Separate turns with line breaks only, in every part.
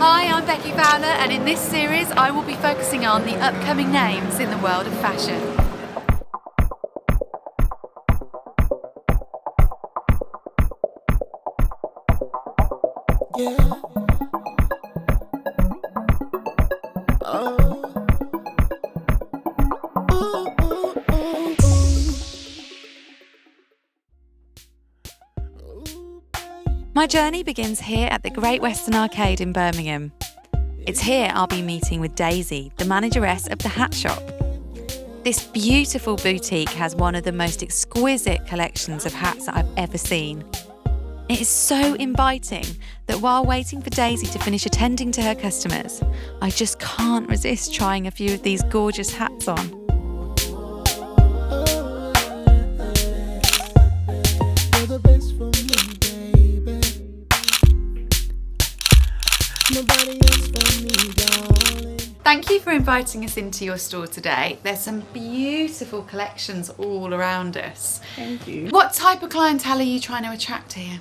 Hi, I'm Becky Fowler, and in this series I will be focusing on the upcoming names in the world of fashion.
Yeah.
My journey begins here at the Great Western Arcade in Birmingham. It's here I'll be meeting with Daisy, the manageress of the hat shop. This beautiful boutique has one of the most exquisite collections of hats that I've ever seen. It is so inviting that while waiting for Daisy to finish attending to her customers, I just can't resist trying a few of these gorgeous hats on. Thank you for inviting us into your store today. There's some beautiful collections all around us.
Thank you.
What type of clientele are you trying to attract here?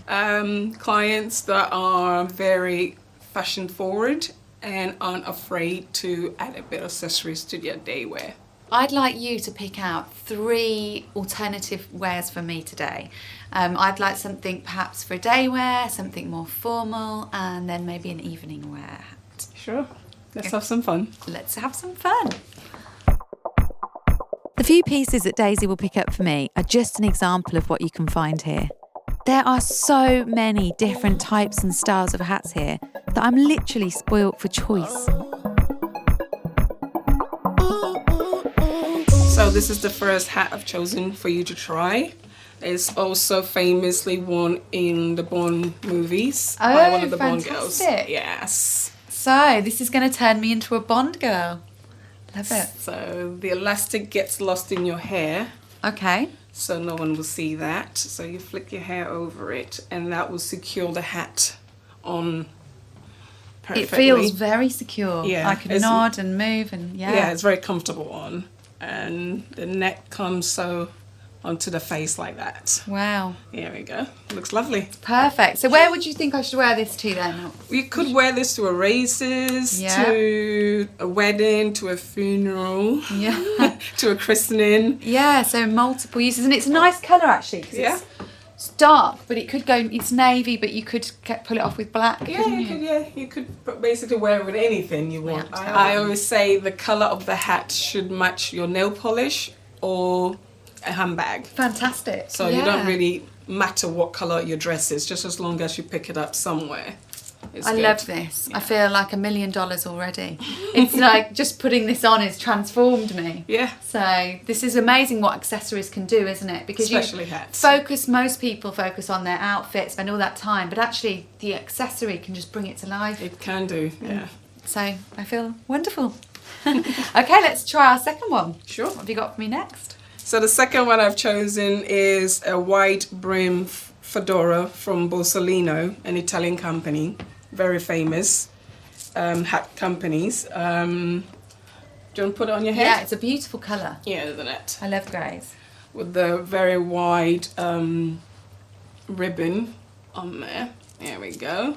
Clients that are very fashion forward and aren't afraid to add a bit of accessories to their day wear.
I'd like you to pick out 3 alternative wears for me today. I'd like something perhaps for day wear, something more formal, and then maybe an evening wear hat.
Sure. Let's have some fun.
Let's have some fun. The few pieces that Daisy will pick up for me are just an example of what you can find here. There are so many different types and styles of hats here that I'm literally spoilt for choice.
So this is the first hat I've chosen for you to try. It's also famously worn in the Bond movies by one of the Bond girls. Yes.
So this is going to turn me into a Bond girl. Love it.
So the elastic gets lost in your hair,
Okay.
so no one will see that. So you flick your hair over it and that will secure the hat on perfectly.
It feels very secure.
Yeah,
I can
it's-
nod and move and
Yeah, it's very comfortable on. And the neck comes so onto the face like that.
Wow.
Here we go. Looks lovely.
Perfect. So where would you think I should wear this to then?
You could wear this to a races,
Yeah.
to a wedding, to a funeral,
Yeah.
to a christening.
Yeah, so multiple uses. And it's a nice colour actually. 'Cause
Yeah.
It's dark, but it could go, it's navy, but you could pull it off with black,
Yeah,
couldn't
you could basically wear it with anything you want.
Yeah,
I always say the colour of the hat should match your nail polish or a handbag.
Fantastic.
So you don't really matter what colour your dress is, just as long as you pick it up somewhere. It's
I
good.
love this. I feel like $1 million already. It's like just putting this on has transformed me.
Yeah.
So this is amazing what accessories can do, isn't it? Because
Especially hats.
most people focus on their outfit, spend all that time, but actually the accessory can just bring it to life.
It can do, yeah.
So I feel wonderful. Okay, let's try our second one.
Sure.
What have you got for me next?
So the second one I've chosen is a wide brim fedora from Borsalino, an Italian company, very famous hat companies. Do you want to put it on your head?
Yeah, it's a beautiful colour.
Yeah, isn't it?
I love greys.
With the very wide ribbon on there. There we go.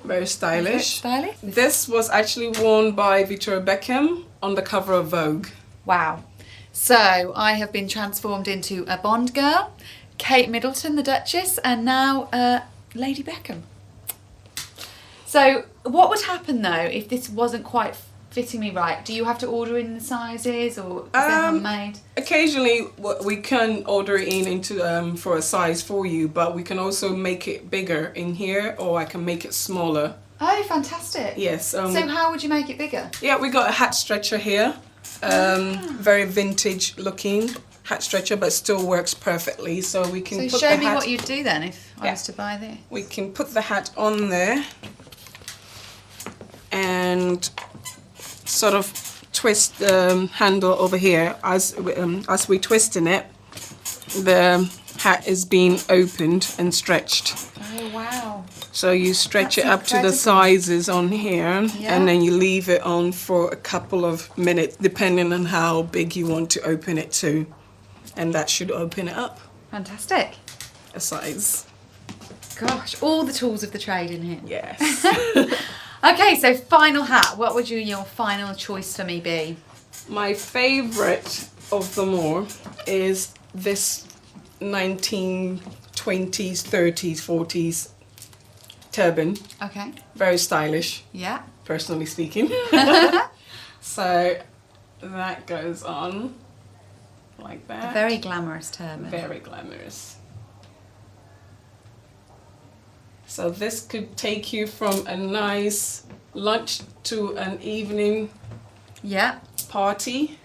Very stylish.
Stylish?
This was actually worn by Victoria Beckham on the cover of Vogue.
Wow. So I have been transformed into a Bond girl, Kate Middleton, the Duchess, and now Lady Beckham. So what would happen though if this wasn't quite fitting me right? Do you have to order in the sizes, or is there handmade?
Occasionally we can order it into for a size for you, but we can also make it bigger in here, or I can make it smaller.
Oh, fantastic.
Yes.
So how would you make it bigger?
Yeah, we got a hat stretcher here. Very vintage looking hat stretcher, but still works perfectly. So we can
So
put
show
the
me
hat,
what you'd do then if I
Yeah.
was to buy this.
we can put the hat on there and sort of twist the handle over here. As we twisting it, the hat is being opened and stretched.
Oh, wow.
So you stretch
That's
it up to the
incredible.
sizes on here,
Yeah.
and then you leave it on for a couple of minutes, depending on how big you want to open it to. And that should open it up
Fantastic.
a size.
Gosh, all the tools of the trade in here.
Yes.
Okay, so final hat. What would your final choice for me be?
My favourite of them all is this 1920s, 30s, 40s turban.
Okay.
Very stylish,
Yeah.
personally speaking. So that goes on like that.
Very glamorous turban.
Very glamorous. So this could take you from a nice lunch to an evening
Yeah.
party.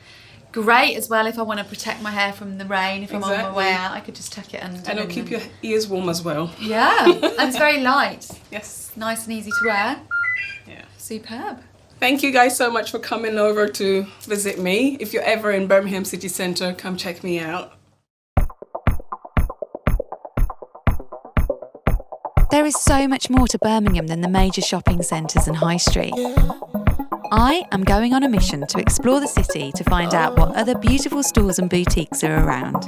Great as well if I want to protect my hair from the rain. If I'm on my
Exactly.
way out, I could just tuck it under.
And it'll keep your ears warm as well.
Yeah, and it's very light.
Yes.
Nice and easy to wear.
Yeah.
Superb.
Thank you guys so much for coming over to visit me. If you're ever in Birmingham City Centre, come check me out.
There is so much more to Birmingham than the major shopping centres and high street. I am going on a mission to explore the city to find out what other beautiful stores and boutiques are around.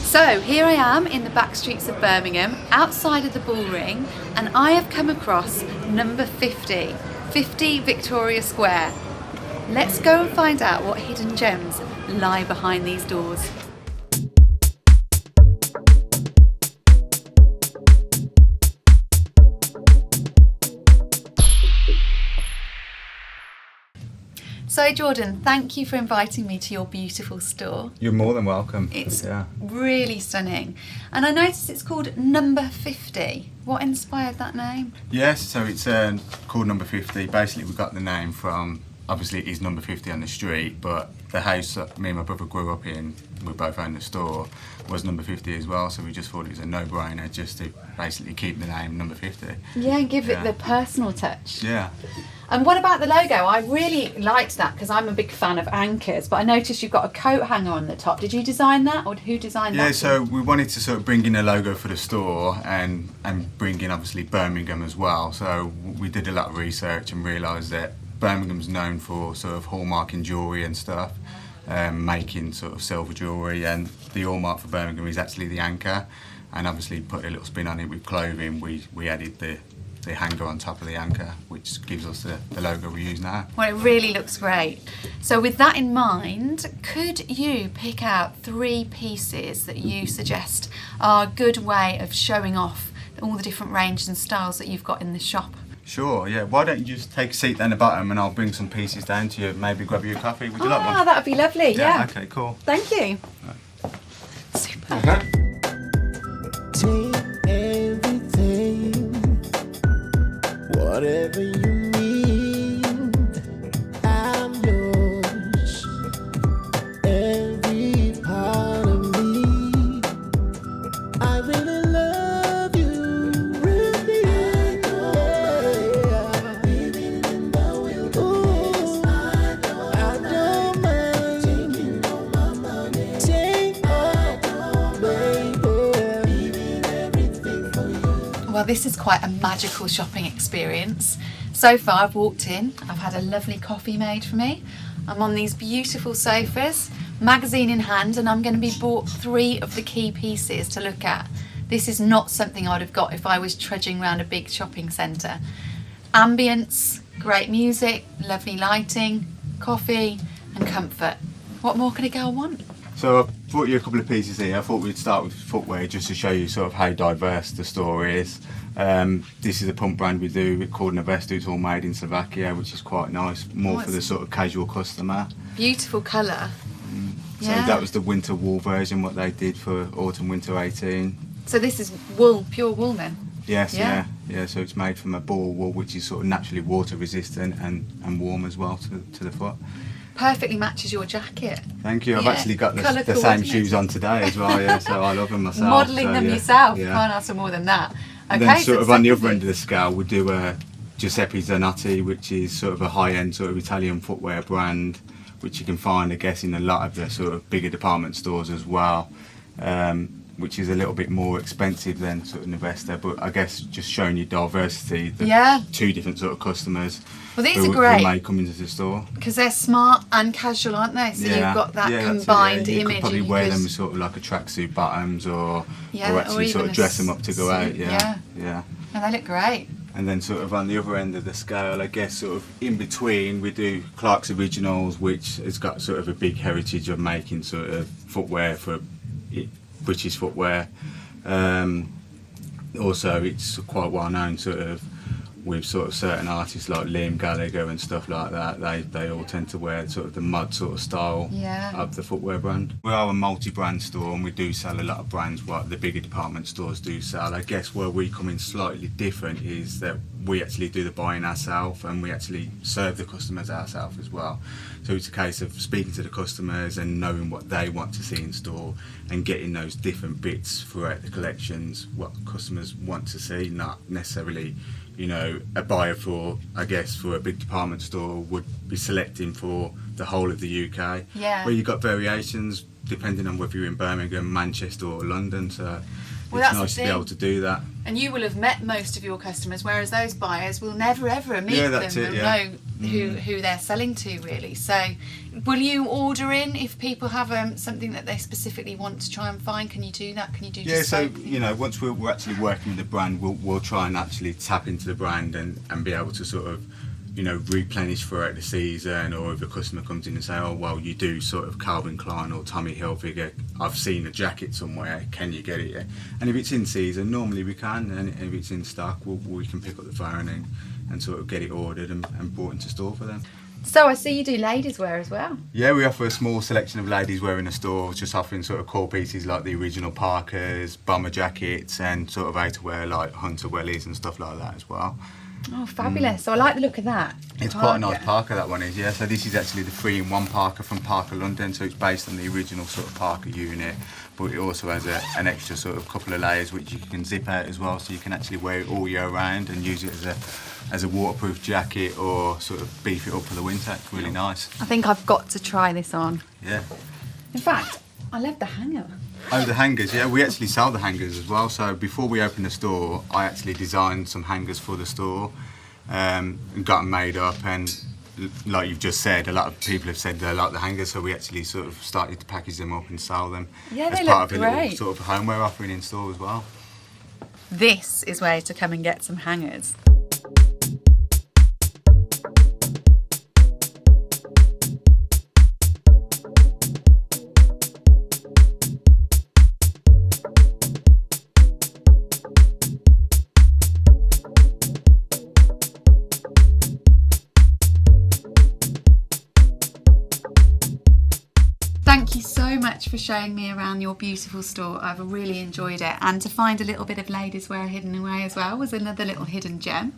So here I am in the back streets of Birmingham, outside of the Bullring, and I have come across number 50 Victoria Square. Let's go and find out what hidden gems lie behind these doors. So Jordan, thank you for inviting me to your beautiful store.
You're more than welcome.
It's really stunning. And I noticed it's called Number 50. What inspired that name?
Yes, so it's called Number 50. Basically, we got the name from, obviously it is Number 50 on the street, but the house that me and my brother grew up in, we both owned the store, was Number 50 as well, so we just thought it was a no-brainer just to basically keep the name Number 50.
Yeah, and give it the personal touch.
Yeah.
And what about the logo? I really liked that because I'm a big fan of anchors, but I noticed you've got a coat hanger on the top. Did you design that, or who designed that?
Yeah, so we wanted to sort of bring in a logo for the store and bring in obviously Birmingham as well. So we did a lot of research and realised that Birmingham's known for sort of hallmarking jewellery and stuff, making sort of silver jewellery, and the hallmark for Birmingham is actually the anchor. And obviously put a little spin on it with clothing. We added the hanger on top of the anchor, which gives us the logo we use now.
Well, it really looks great. So with that in mind, could you pick out 3 pieces that you suggest are a good way of showing off all the different ranges and styles that you've got in the shop?
Sure, yeah. Why don't you just take a seat down the bottom and I'll bring some pieces down to you, maybe grab you a coffee. Would you like one?
That would be lovely, yeah.
Okay, cool.
Thank you. Super.
Take everything, whatever you need, I'm yours. Every part of me, I really love you. Really, living in the wilderness, I don't mind taking all my money. Take all, baby, leaving everything for you.
Well, this is quite a magical shopping experience. So far, I've walked in, I've had a lovely coffee made for me. I'm on these beautiful sofas, magazine in hand, and I'm going to be bought 3 of the key pieces to look at. This is not something I'd have got if I was trudging around a big shopping centre. Ambience, great music, lovely lighting, coffee and comfort. What more could a girl want?
So I brought you a couple of pieces here. I thought we'd start with footwear just to show you sort of how diverse the store is. This is a pump brand we do called Novestu. It's all made in Slovakia, which is quite nice, more for the sort of casual customer.
Beautiful colour.
So that was the winter wool version, what they did for autumn winter 18.
So this is wool, pure wool then?
Yes,
Yeah.
yeah. So it's made from a boar wool, which is sort of naturally water resistant and warm as well to the foot.
Perfectly matches your jacket.
Thank you. I've
Yeah.
actually got
Colour
the
cool,
same
isn't it?
shoes on today as well, yeah, so I love them myself.
Modelling
so,
them
yeah,
yourself.
Yeah.
Can't ask for more than that.
And
Okay,
then sort
so
of on the other
secondly-
end of the scale, we do a Giuseppe Zanotti, which is sort of a high-end sort of Italian footwear brand, which you can find, I guess, in a lot of the sort of bigger department stores as well, which is a little bit more expensive than sort of Novesta, but I guess just showing you diversity, the
Yeah.
2 different sort of customers
Well, these
who
are great
may come into the store.
because they're smart and casual, aren't they? So you've got that
that's it,
combined
You
image.
could probably
and you
wear
could-
them as sort of like a tracksuit bottoms or
Yeah, or
actually
even
sort
a
of dress them up to go out.
suit,
Yeah.
yeah.
Yeah.
No, they look great.
And then sort of on the other end of the scale, I guess sort of in between, we do Clark's Originals, which has got sort of a big heritage of making sort of footwear for British footwear. Also, it's quite well known sort of with sort of certain artists like Liam Gallagher and stuff like that. They all tend to wear sort of the mud sort of style of the footwear brand. We are a multi-brand store and we do sell a lot of brands what the bigger department stores do sell. I guess where we come in slightly different is that we actually do the buying ourselves and we actually serve the customers ourselves as well. So it's a case of speaking to the customers and knowing what they want to see in store and getting those different bits throughout the collections, what customers want to see, not necessarily, you know, a buyer for, I guess, for a big department store would be selecting for the whole of the UK.
Yeah.
Where you've got variations depending on whether you're in Birmingham, Manchester or London. So
Well,
it's
that's
nice
the
to be
thing.
able to do that.
And you will have met most of your customers, whereas those buyers will never ever meet
Yeah,
them
that's it,
and
yeah.
know who they're selling to, really. So will you order in if people have something that they specifically want to try and find? Can you do that? Can you do
Yeah, so
bespoke?
you know, once we're actually working with the brand, we'll try and actually tap into the brand and be able to sort of, you know, replenish throughout the season. Or if a customer comes in and say, oh well, you do sort of Calvin Klein or Tommy Hilfiger, I've seen a jacket somewhere, can you get it? Yeah? And if it's in season, normally we can, and if it's in stock, we can pick up the phone and sort of get it ordered and brought into store for them.
So I see you do ladies wear as well.
Yeah, we offer a small selection of ladies wear in the store, just offering sort of core pieces like the original Parkers, bomber jackets, and sort of outerwear like hunter wellies and stuff like that as well.
Oh, fabulous. So I like the look of that.
It's quite a nice Parker, that one is, yeah. So this is actually the 3-in-1 Parker from Parker London, so it's based on the original sort of Parker unit, but it also has an extra sort of couple of layers which you can zip out as well, so you can actually wear it all year round and use it as a waterproof jacket or sort of beef it up for the winter. It's really nice.
I think I've got to try this on.
Yeah.
In fact, I love the hanger.
Oh, the hangers, yeah, we actually sell the hangers as well. So before we opened the store, I actually designed some hangers for the store and got them made up. And like you've just said, a lot of people have said they like the hangers, so we actually sort of started to package them up and sell them
Yeah,
as
they
part
look
of a little
great.
sort of homeware offering in store as well.
This is where to come and get some hangers. Thank you so much for showing me around your beautiful store. I've really enjoyed it. And to find a little bit of ladies wear hidden away as well was another little hidden gem.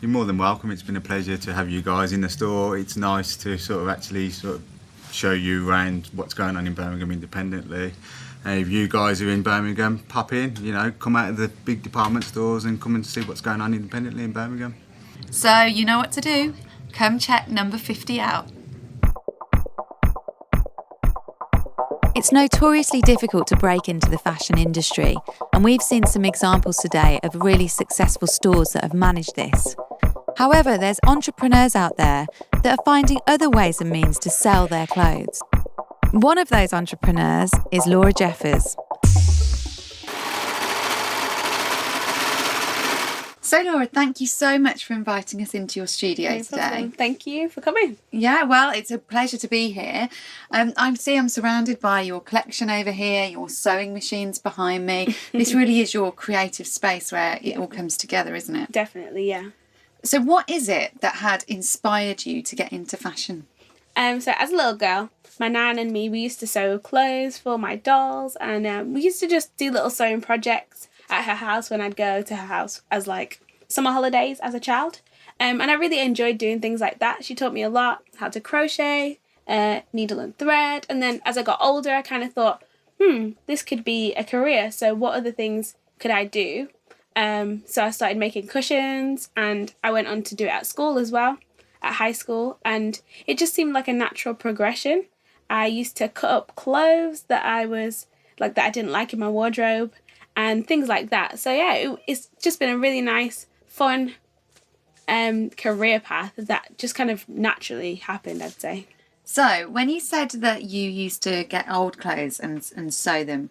You're more than welcome. It's been a pleasure to have you guys in the store. It's nice to sort of actually sort of show you around what's going on in Birmingham independently. And if you guys are in Birmingham, pop in, you know, come out of the big department stores and come and see what's going on independently in Birmingham.
So you know what to do. Come check number 50 out. It's notoriously difficult to break into the fashion industry, and we've seen some examples today of really successful stores that have managed this. However, there's entrepreneurs out there that are finding other ways and means to sell their clothes. One of those entrepreneurs is Laura Jeffers. So Laura, thank you so much for inviting us into your studio
No
today.
problem. Thank you for coming.
Yeah, well, it's a pleasure to be here. I'm surrounded by your collection over here, your sewing machines behind me. This really is your creative space where it all comes together, isn't it?
Definitely, yeah.
So what is it that had inspired you to get into fashion?
So as a little girl, my nan and me, we used to sew clothes for my dolls, and we used to just do little sewing projects at her house when I'd go to her house as like summer holidays as a child. And I really enjoyed doing things like that. She taught me a lot, how to crochet, needle and thread. And then as I got older, I kind of thought, this could be a career. So what other things could I do? So I started making cushions, and I went on to do it at school as well, at high school. And it just seemed like a natural progression. I used to cut up clothes that I didn't like in my wardrobe and things like that. So yeah, it's just been a really nice, fun career path that just kind of naturally happened, I'd say.
So when you said that you used to get old clothes and sew them,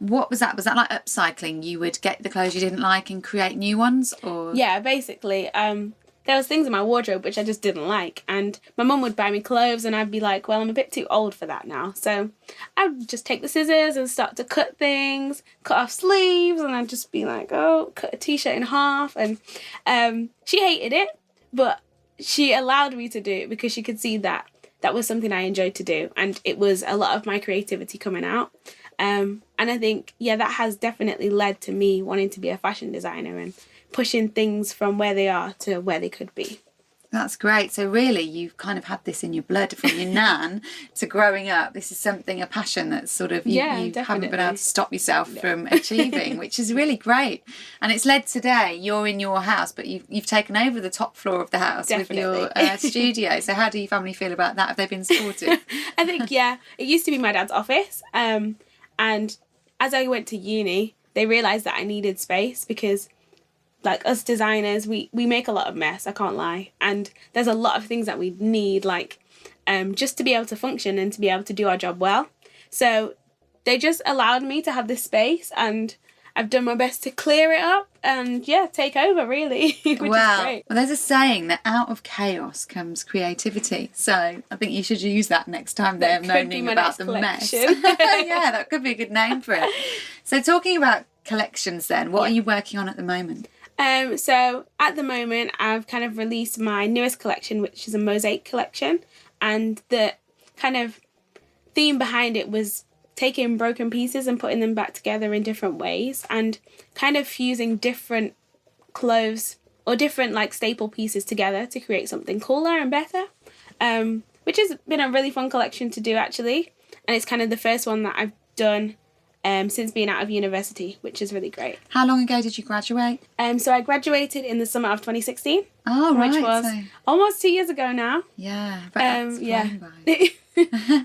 what was that? Was that like upcycling? You would get the clothes you didn't like and create new ones, or
Yeah, basically. There was things in my wardrobe which I just didn't like, and my mum would buy me clothes and I'd be like, well, I'm a bit too old for that now. So I would just take the scissors and start to cut things, cut off sleeves, and I'd just be like, oh, cut a t-shirt in half. And she hated it, but she allowed me to do it because she could see that that was something I enjoyed to do, and it was a lot of my creativity coming out. And I think, yeah, that has definitely led to me wanting to be a fashion designer and pushing things from where they are to where they could be.
that's great. So really, you've kind of had this in your blood from your nan to growing up. This is something, a passion that's sort of you haven't been
definitely.
able to stop yourself from achieving, which is really great. And it's led today. You're in your house, but you've taken over the top floor of the house with your studio. So how do your family feel about that? Have they been supportive?
I think, yeah, it used to be my dad's office. And as I went to uni, they realised that I needed space because, like, us designers, we make a lot of mess, I can't lie. And there's a lot of things that we need, like, just to be able to function and to be able to do our job well. So they just allowed me to have this space, and I've done my best to clear it up and, yeah, take over, really, which is great.
Well, there's a saying that out of chaos comes creativity. So I think you should use that next time they're
That could be
moaning
my
about
next
the mess.
collection.
Yeah, that could be a good name for it. So talking about collections then, what are you working on at the moment?
So at the moment, I've kind of released my newest collection, which is a mosaic collection. And the kind of theme behind it was taking broken pieces and putting them back together in different ways and kind of fusing different clothes or different like staple pieces together to create something cooler and better, which has been a really fun collection to do actually. And it's kind of the first one that I've done since being out of university, which is really great.
How long ago did you graduate?
So I graduated in the summer of 2016.
Oh, right.
Which was
so,
almost 2 years ago now.
yeah, but that's
Yeah.
flown by.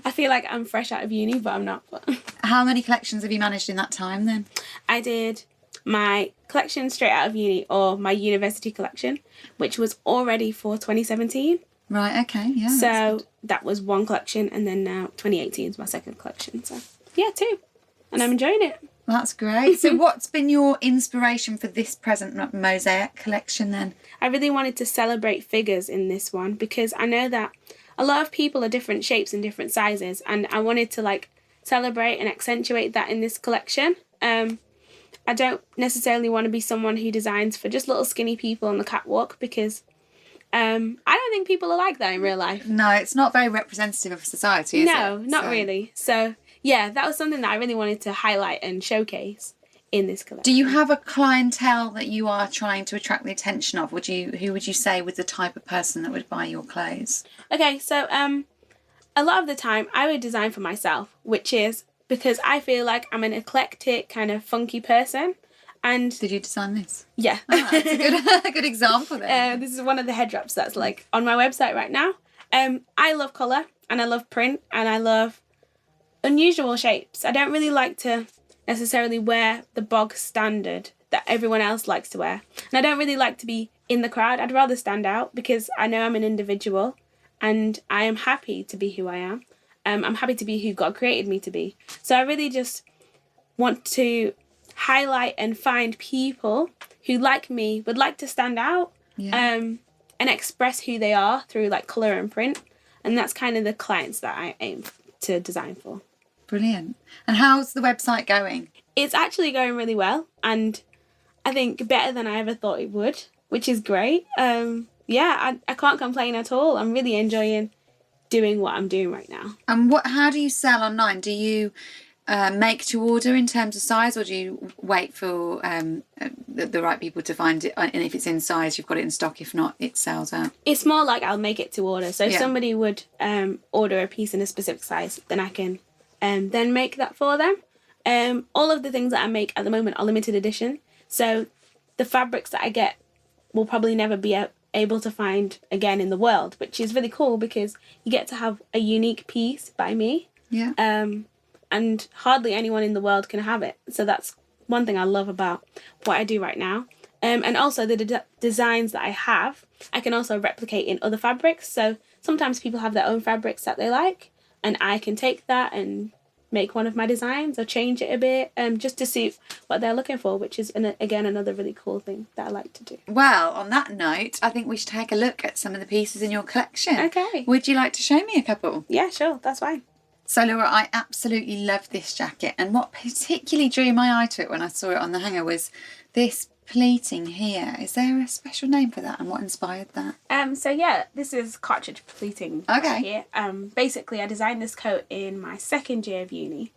I feel like I'm fresh out of uni, but I'm not. But
How many collections have you managed in that time then?
I did my collection straight out of uni, or my university collection, which was already for 2017.
Right, okay, yeah. that's
So
good.
that was one collection, and then now 2018 is my second collection. So yeah, two. And I'm enjoying it.
That's great. So what's been your inspiration for this present mosaic collection then?
I really wanted to celebrate figures in this one because I know that a lot of people are different shapes and different sizes, and I wanted to like celebrate and accentuate that in this collection. I don't necessarily want to be someone who designs for just little skinny people on the catwalk because I don't think people are like that in real life.
No, it's not very representative of society, is it?
No, not
So-
really. So yeah, that was something that I really wanted to highlight and showcase in this collection.
Do you have a clientele that you are trying to attract the attention of? Who would you say was the type of person that would buy your clothes?
Okay, so a lot of the time I would design for myself, which is because I feel like I'm an eclectic kind of funky person. And
Did you design this?
yeah,
Ah, that's a good, a good example then.
this is one of the head wraps that's like on my website right now. I love colour and I love print and I love unusual shapes. I don't really like to necessarily wear the bog standard that everyone else likes to wear. And I don't really like to be in the crowd. I'd rather stand out because I know I'm an individual and I am happy to be who I am. I'm happy to be who God created me to be. So I really just want to highlight and find people who, like me, would like to stand out and express who they are through like colour and print. And that's kind of the clients that I aim to design for.
Brilliant. And how's the website going?
It's actually going really well, and I think better than I ever thought it would, which is great. I can't complain at all. I'm really enjoying doing what I'm doing right now.
And how do you sell online? Do you make to order in terms of size, or do you wait for the right people to find it? And if it's in size, you've got it in stock. If not, it sells out.
It's more like I'll make it to order. So if
Yeah.
somebody would order a piece in a specific size, then I can then make that for them. All of the things that I make at the moment are limited edition. So the fabrics that I get will probably never be able to find again in the world, which is really cool because you get to have a unique piece by me.
Yeah.
And hardly anyone in the world can have it. So that's one thing I love about what I do right now. And also the designs that I have, I can also replicate in other fabrics. So sometimes people have their own fabrics that they like, and I can take that and make one of my designs or change it a bit, just to suit what they're looking for, which is again another really cool thing that I like to do.
Well, on that note, I think we should take a look at some of the pieces in your collection.
Okay.
Would you like to show me a couple?
Yeah, sure, that's fine.
So Laura, I absolutely love this jacket, and what particularly drew my eye to it when I saw it on the hanger was this pleating here. Is there a special name for that, and what inspired that?
So yeah, this is cartridge pleating.
Okay.
Here. Basically, I designed this coat in my second year of uni,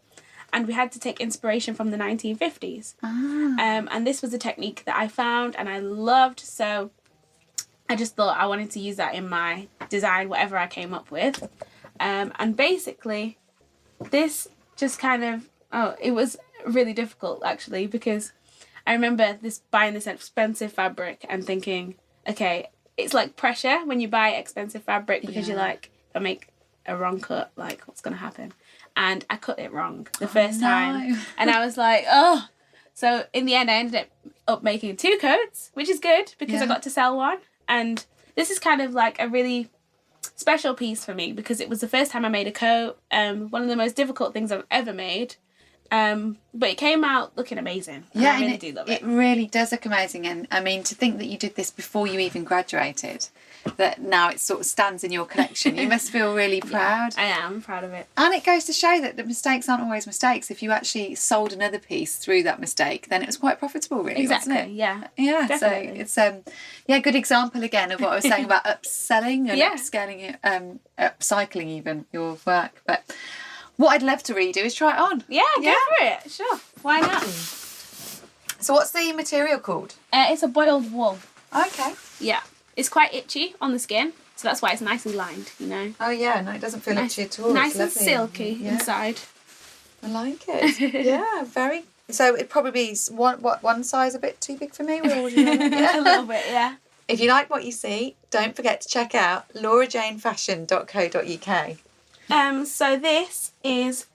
and we had to take inspiration from the 1950s. And this was a technique that I found and I loved, so I just thought I wanted to use that in my design, whatever I came up with. And basically, this just kind of it was really difficult actually, because I remember buying this expensive fabric and thinking, okay, it's like pressure when you buy expensive fabric, because you're like, if I make a wrong cut, like what's going to happen? And I cut it wrong the first time. And I was like, oh. So in the end, I ended up making 2 coats, which is good because I got to sell one. And this is kind of like a really special piece for me because it was the first time I made a coat. One of the most difficult things I've ever made. But it came out looking amazing.
Yeah,
I really
and
do love it.
It really does look amazing. And I mean, to think that you did this before you even graduated, that now it sort of stands in your collection, you must feel really proud.
I am proud of it.
And it goes to show that the mistakes aren't always mistakes. If you actually sold another piece through that mistake, then it was quite profitable, really,
Exactly,
wasn't it?
yeah.
Yeah,
Definitely.
so it's good example again of what I was saying about upselling and
Yeah.
upscaling it, upcycling even your work. But what I'd love to really do is try it on.
Yeah, go for it. Sure. Why not?
So what's the material called?
It's a boiled wool.
Okay.
Yeah. It's quite itchy on the skin, so that's why it's nicely lined, you know.
Oh yeah, no, it doesn't feel itchy at all.
Nice
It's
and
lovely.
silky
Yeah.
inside.
I like it. Yeah, very. So it'd probably be one size a bit too big for me. Or would you
A little bit, yeah.
If you like what you see, don't forget to check out laurajanefashion.co.uk.
So this is,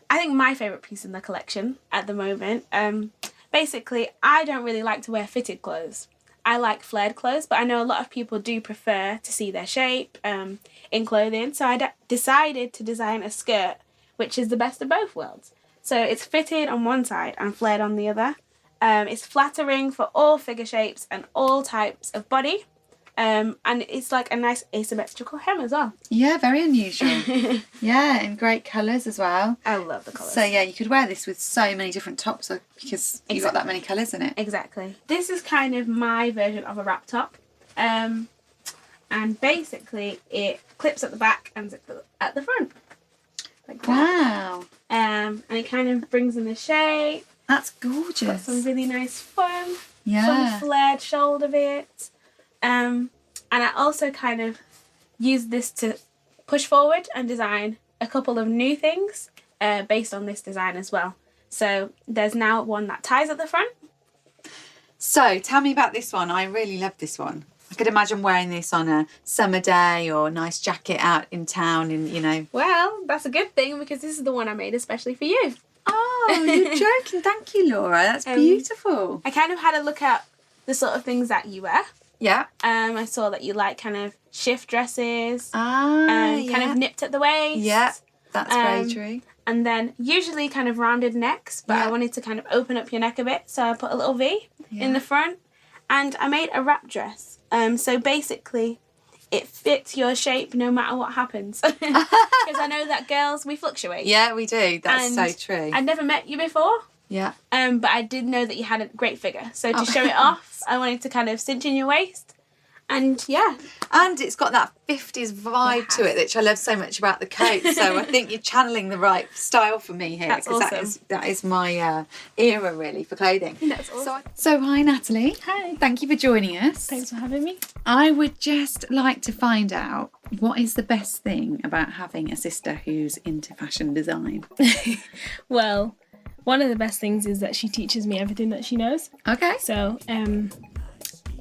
I think, my favourite piece in the collection at the moment. Basically, I don't really like to wear fitted clothes. I like flared clothes, but I know a lot of people do prefer to see their shape in clothing. So I decided to design a skirt, which is the best of both worlds. So it's fitted on one side and flared on the other. It's flattering for all figure shapes and all types of body. And it's like a nice asymmetrical hem as well.
Yeah, very unusual. Yeah, and great colours as well.
I love the colours.
So yeah, you could wear this with so many different tops because you've got that many colours in it.
Exactly. This is kind of my version of a wrap top. And basically it clips at the back and zips at the front. Like that.
Wow.
And it kind of brings in the shape.
That's
Got
gorgeous.
some really nice fun.
Yeah.
Some flared shoulder bits. And I also kind of use this to push forward and design a couple of new things based on this design as well. So there's now one that ties at the front.
So tell me about this one. I really love this one. I could imagine wearing this on a summer day or a nice jacket out in town and, you know.
Well, that's a good thing because this is the one I made especially for you.
Oh, you're joking. Thank you, Laura. That's beautiful.
I kind of had a look at the sort of things that you wear.
Yeah.
I saw that you like kind of shift dresses,
Yeah.
kind of nipped at the waist.
Yeah, that's very true.
And then usually kind of rounded necks, but
Yeah.
I wanted to kind of open up your neck a bit, so I put a little V in the front. And I made a wrap dress. So basically, it fits your shape no matter what happens. Because I know that girls, we fluctuate.
Yeah, we do. That's
And
so true.
I'd never met you before.
Yeah.
But I did know that you had a great figure. So to show it off, I wanted to kind of cinch in your waist. And yeah.
And it's got that 50s vibe to it, which I love so much about the coat. So I think you're channeling the right style for me here.
That's
'cause
awesome.
That is my era, really, for clothing.
That's awesome.
So hi, Natalie.
Hi.
Thank you for joining us.
Thanks for having me.
I would just like to find out what is the best thing about having a sister who's into fashion design.
Well, one of the best things is that she teaches me everything that she knows.
Okay.
So,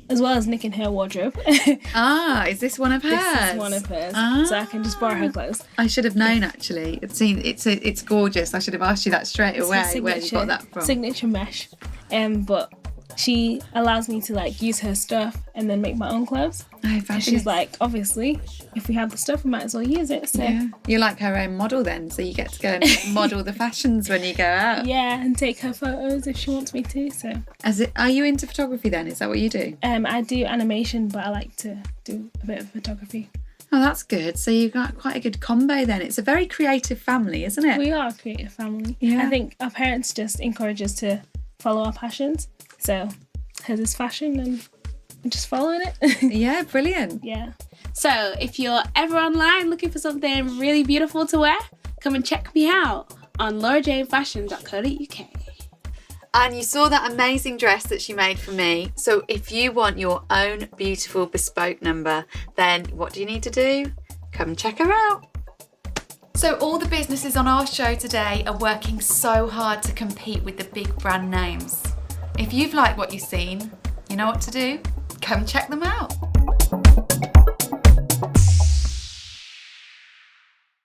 as well as nicking her wardrobe,
Is this one of hers?
this is one of hers. So I can just borrow her clothes.
I should have known actually. It's gorgeous. I should have asked you that straight away. Where you got that from?
Signature mesh. But she allows me to like use her stuff and then make my own clothes.
Oh,
And
fabulous.
she's like, obviously, if we have the stuff, we might as well use it. So
Yeah. You're like her own model then, so you get to go and model the fashions when you go out.
yeah, and take her photos if she wants me to. So
Are you into photography then? Is that what you do?
I do animation, but I like to do a bit of photography.
Oh, that's good. So you've got quite a good combo then. It's a very creative family, isn't it?
We are a creative family.
Yeah.
I think our parents just encourage us to follow our passions. So hers is fashion and I'm just following it.
Yeah, brilliant.
yeah.
So if you're ever online looking for something really beautiful to wear, come and check me out on laurajanefashion.co.uk.
And you saw that amazing dress that she made for me. So if you want your own beautiful bespoke number, then what do you need to do? Come and check her out. So all the businesses on our show today are working so hard to compete with the big brand names. If you've liked what you've seen, you know what to do? Come check them out.